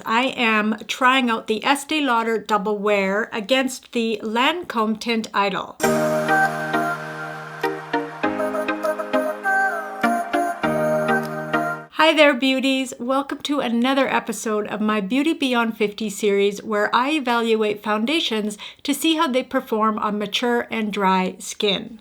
I am trying out the Estee Lauder Double Wear against the Lancôme Teint Idole. Hi there beauties, welcome to another episode of my Beauty Beyond 50 series where I evaluate foundations to see how they perform on mature and dry skin.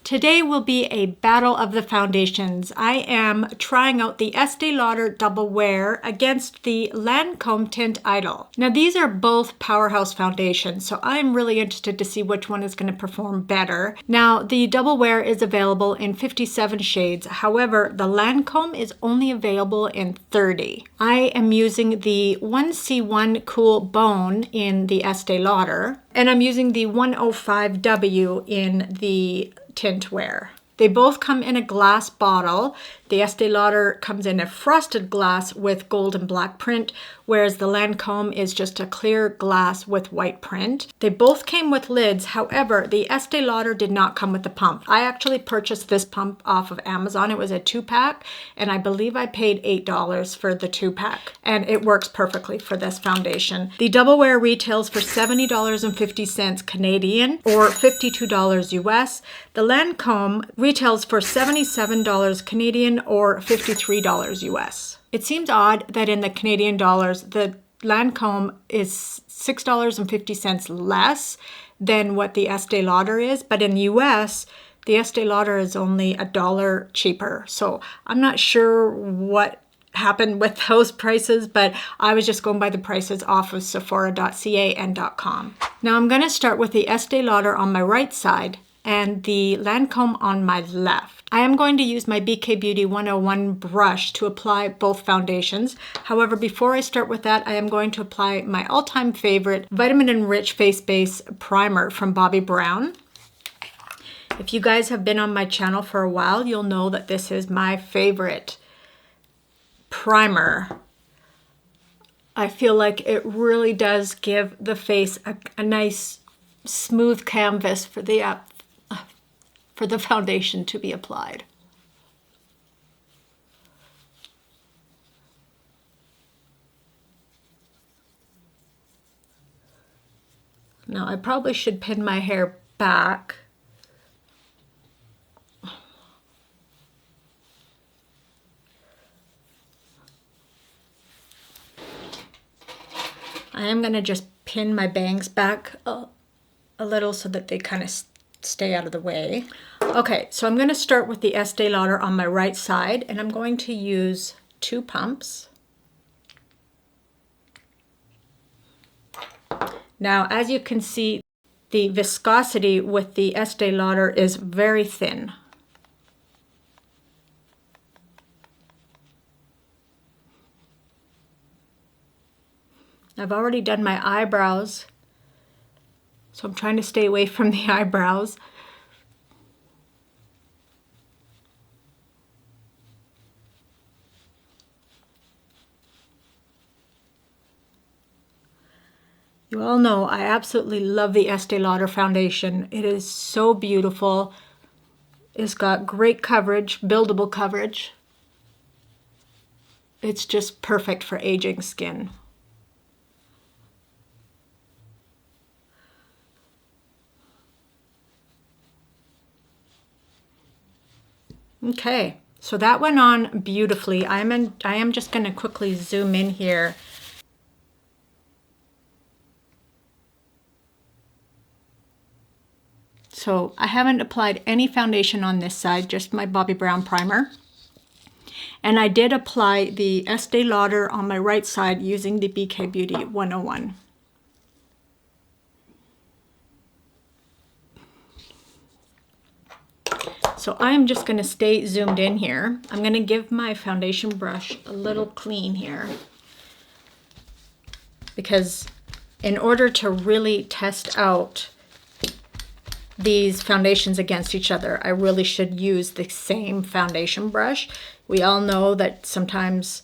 Today will be a battle of the foundations. I am trying out the Estee Lauder Double Wear against the Lancome Teint Idole. Now these are both powerhouse foundations, so I'm really interested to see which one is going to perform better. Now the Double Wear is available in 57 shades, however the Lancome is only available in 30. I am using the 1C1 Cool Bone in the Estee Lauder, and I'm using the 105W in the Tint Wear. They both come in a glass bottle. The Estee Lauder comes in a frosted glass with gold and black print, whereas the Lancome is just a clear glass with white print. They both came with lids, however, the Estee Lauder did not come with the pump. I actually purchased this pump off of Amazon. It was a 2-pack, and I believe I paid $8 for the 2-pack, and it works perfectly for this foundation. The Double Wear retails for $70.50 Canadian or $52 US. The Lancome retails for $77 Canadian or $53 US. It seems odd that in the Canadian dollars, the Lancome is $6.50 less than what the Estee Lauder is, but in the US, the Estee Lauder is only $1 cheaper. So I'm not sure what happened with those prices, but I was just going by the prices off of Sephora.ca and .com. Now I'm going to start with the Estee Lauder on my right side and the Lancome on my left. I am going to use my BK Beauty 101 brush to apply both foundations. However, before I start with that, I am going to apply my all-time favorite Vitamin Enriched Face Base Primer from Bobbi Brown. If you guys have been on my channel for a while, you'll know that this is my favorite primer. I feel like it really does give the face a nice smooth canvas for the foundation to be applied. Now I probably should pin my hair back. I am going to just pin my bangs back a little so that they kind of stay out of the way. Okay, so I'm going to start with the Estee Lauder on my right side, and I'm going to use 2 pumps. Now, as you can see, the viscosity with the Estee Lauder is very thin. I've already done my eyebrows, so I'm trying to stay away from the eyebrows. You all know I absolutely love the Estee Lauder foundation. It is so beautiful. It's got great coverage, buildable coverage. It's just perfect for aging skin. Okay, so that went on beautifully. I am just going to quickly zoom in here. So I haven't applied any foundation on this side, just my Bobbi Brown primer. And I did apply the Estee Lauder on my right side using the BK Beauty 101. So I'm just going to stay zoomed in here. I'm going to give my foundation brush a little clean here, because in order to really test out these foundations against each other, I really should use the same foundation brush. We all know that sometimes,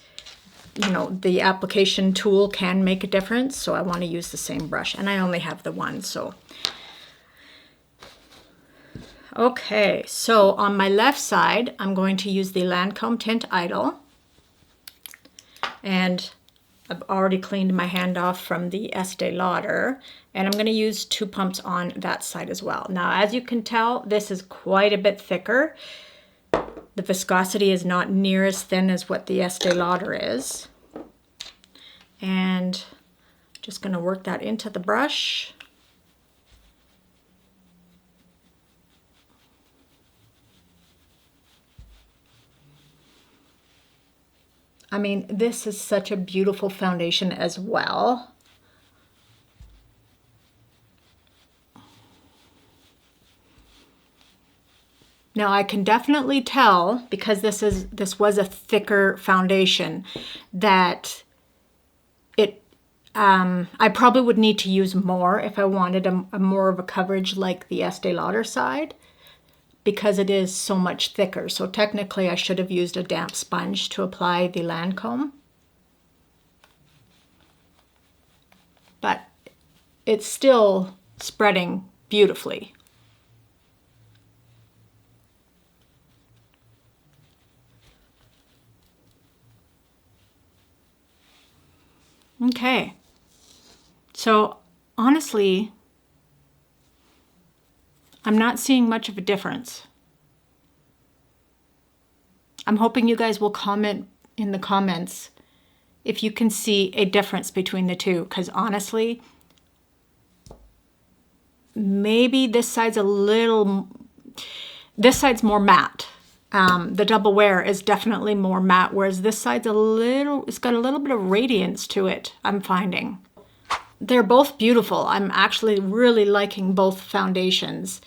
you know, the application tool can make a difference, so I want to use the same brush, and I only have the one, so. Okay, so on my left side, I'm going to use the Lancome Teint Idole, and I've already cleaned my hand off from the Estee Lauder, and I'm going to use 2 pumps on that side as well. Now, as you can tell, this is quite a bit thicker. The viscosity is not near as thin as what the Estee Lauder is. And just going to work that into the brush. I mean, this is such a beautiful foundation as well. Now I can definitely tell, because this was a thicker foundation, that I probably would need to use more if I wanted a more of a coverage like the Estee Lauder side, because it is so much thicker. So technically I should have used a damp sponge to apply the Lancome. But it's still spreading beautifully. Okay, so honestly, I'm not seeing much of a difference. I'm hoping you guys will comment in the comments if you can see a difference between the two, because honestly, maybe this side's more matte. The Double Wear is definitely more matte, whereas this side's it's got a little bit of radiance to it, I'm finding. They're both beautiful. I'm actually really liking both foundations.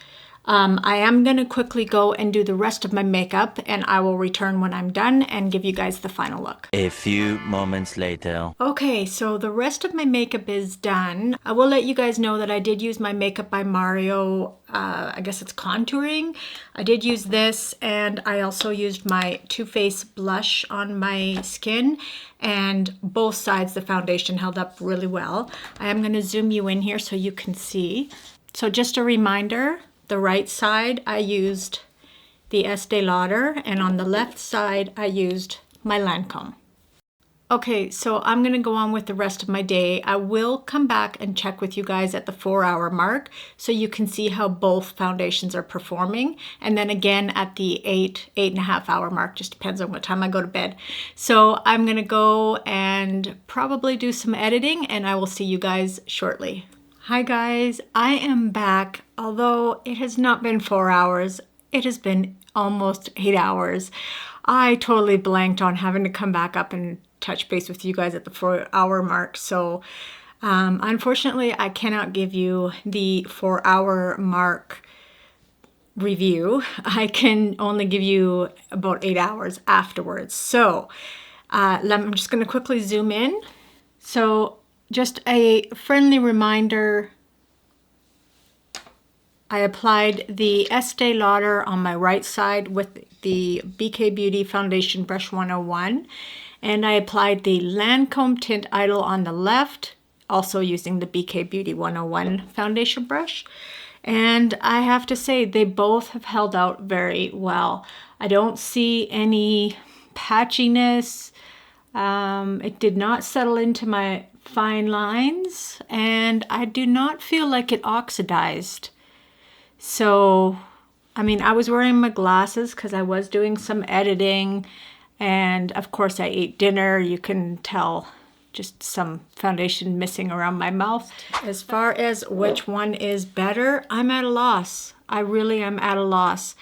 I am going to quickly go and do the rest of my makeup, and I will return when I'm done and give you guys the final look. A few moments later. Okay, so the rest of my makeup is done. I will let you guys know that I did use my Makeup by Mario, I guess it's contouring. I did use this, and I also used my Too Faced blush on my skin, and both sides the foundation held up really well. I am going to zoom you in here so you can see. So just a reminder, the right side I used the Estee Lauder, and on the left side I used my Lancome. Okay, so I'm going to go on with the rest of my day. I will come back and check with you guys at the 4-hour mark so you can see how both foundations are performing, and then again at the 8.5 hour mark. Just depends on what time I go to bed. So I'm going to go and probably do some editing, and I will see you guys shortly. Hi guys, I am back. Although it has not been 4 hours, it has been almost 8 hours. I totally blanked on having to come back up and touch base with you guys at the 4-hour mark. So unfortunately, I cannot give you the 4-hour mark review. I can only give you about 8 hours afterwards. So I'm just going to quickly zoom in. So just a friendly reminder, I applied the Estee Lauder on my right side with the BK Beauty Foundation Brush 101, and I applied the Lancôme Teint Idole on the left, also using the BK Beauty 101 foundation brush. And I have to say, they both have held out very well. I don't see any patchiness. It did not settle into my fine lines, and I do not feel like it oxidized. So, I mean, I was wearing my glasses because I was doing some editing, and of course I ate dinner. You can tell just some foundation missing around my mouth. As far as which one is better, I'm at a loss. I really am at a loss.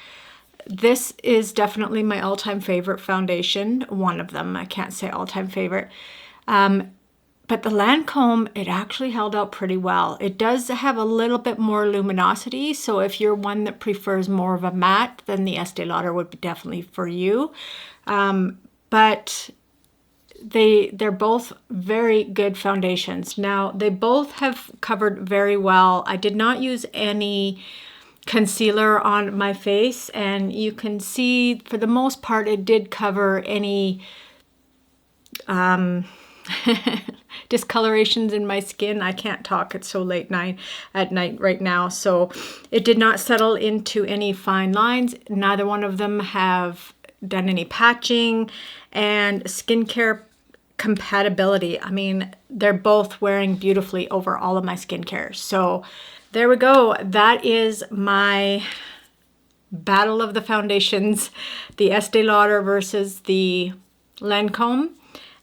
This is definitely my all-time favorite foundation. One of them. I can't say all-time favorite. But the Lancome, it actually held out pretty well. It does have a little bit more luminosity, so if you're one that prefers more of a matte, then the Estee Lauder would be definitely for you. But they're both very good foundations. Now, they both have covered very well. I did not use any concealer on my face, and you can see for the most part it did cover any discolorations in my skin. I can't talk, it's so late at night right now, so it did not settle into any fine lines. Neither one of them have done any patching, and skincare compatibility. I mean, they're both wearing beautifully over all of my skincare. So there we go. That is my battle of the foundations, the Estee Lauder versus the Lancome.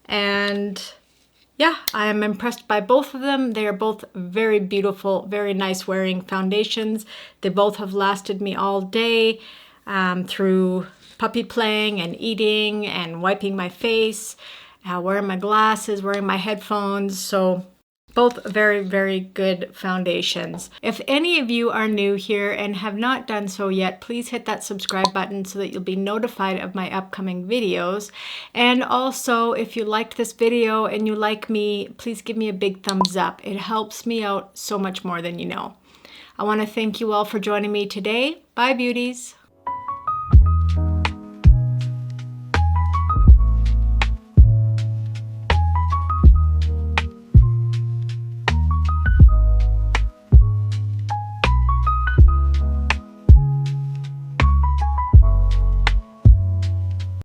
And yeah, I am impressed by both of them. They are both very beautiful, very nice wearing foundations. They both have lasted me all day through puppy playing and eating and wiping my face, wearing my glasses, wearing my headphones. So both very, very good foundations. If any of you are new here and have not done so yet, please hit that subscribe button so that you'll be notified of my upcoming videos. And also, if you liked this video and you like me, please give me a big thumbs up. It helps me out so much more than you know. I want to thank you all for joining me today. Bye, beauties.